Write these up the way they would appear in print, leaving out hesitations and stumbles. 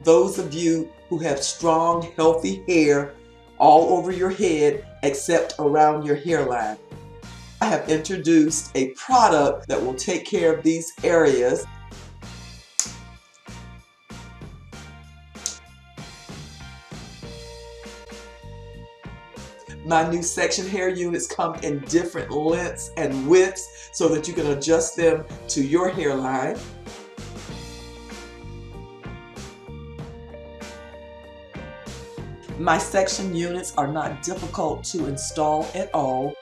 those of you who have strong, healthy hair all over your head except around your hairline. I have introduced a product that will take care of these areas. My new section hair units come in different lengths and widths so that you can adjust them to your hairline. My section units are not difficult to install at all.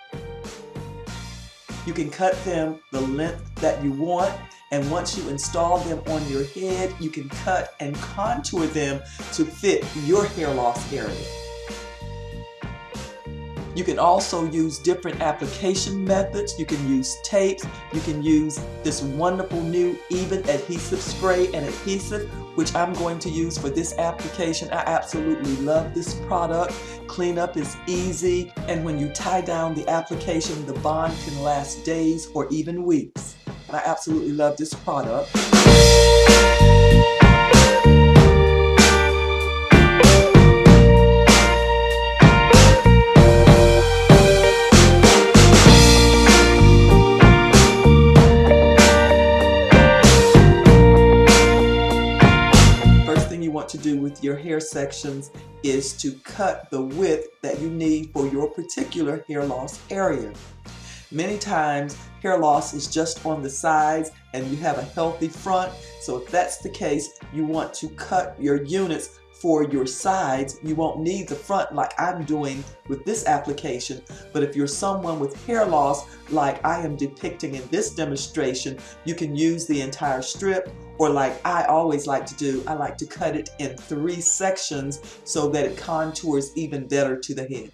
You can cut them the length that you want, and once you install them on your head, you can cut and contour them to fit your hair loss area. You can also use different application methods. You can use tapes. You can use this wonderful new Even adhesive spray and adhesive, which I'm going to use for this application. I absolutely love this product. Cleanup is easy, and when you tie down the application, the bond can last days or even weeks. I absolutely love this product. To do with your hair sections is to cut the width that you need for your particular hair loss area. Many times hair loss is just on the sides and you have a healthy front, so if that's the case, you want to cut your units for your sides. You won't need the front like I'm doing with this application, but if you're someone with hair loss like I am depicting in this demonstration, you can use the entire strip, or like I always like to do, I like to cut it in 3 sections so that it contours even better to the head.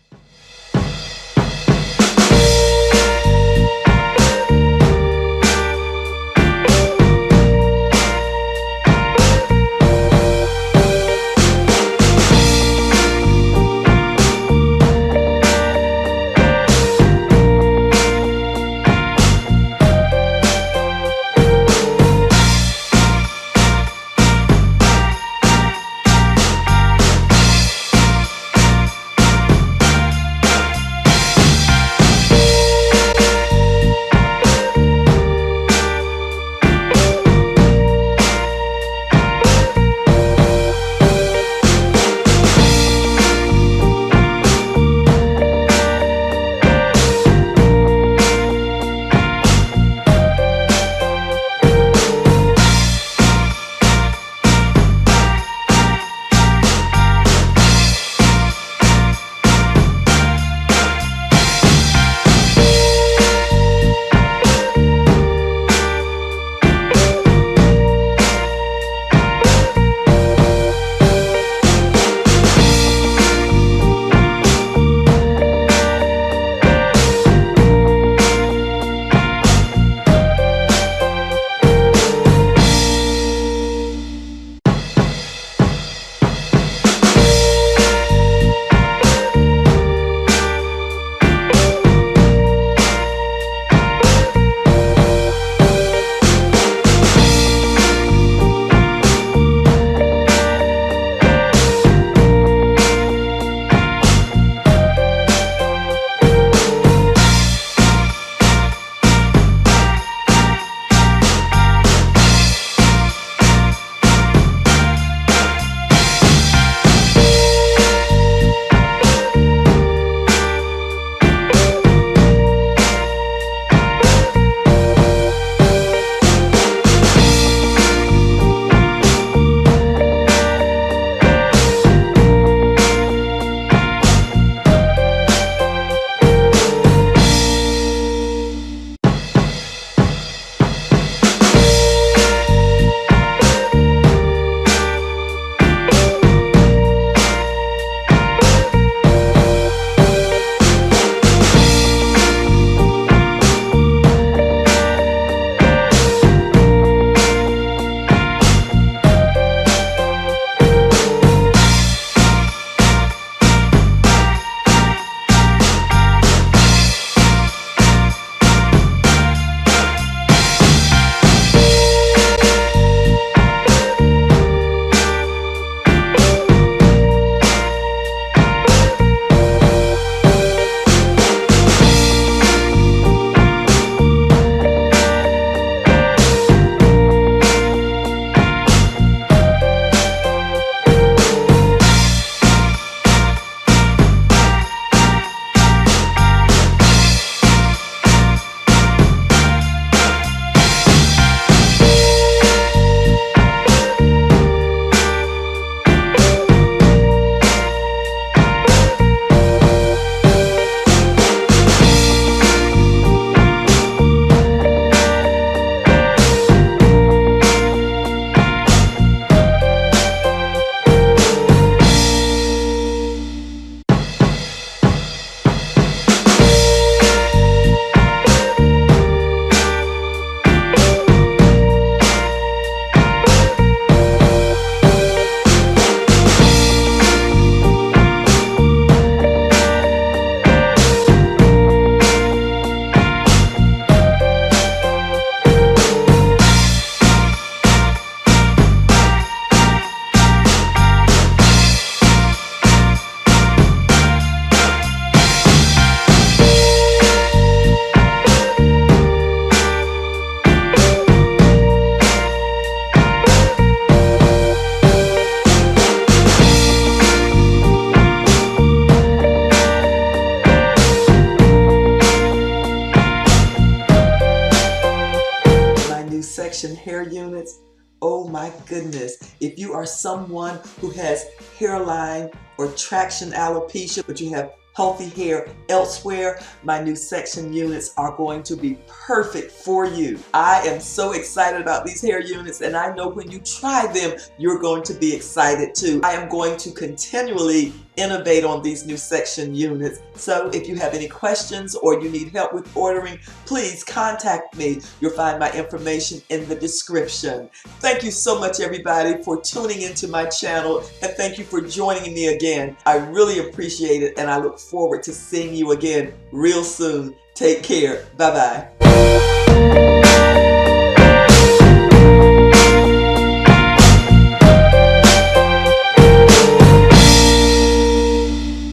my goodness, if you are someone who has hairline or traction alopecia, but you have healthy hair elsewhere, my new section units are going to be perfect for you. I am so excited about these hair units, and I know when you try them, you're going to be excited too. I am going to continually innovate on these new section units. So if you have any questions or you need help with ordering, please contact me. You'll find my information in the description. Thank you so much, everybody, for tuning into my channel, and thank you for joining me again. I really appreciate it, and I look forward to seeing you again real soon. Take care. Bye-bye.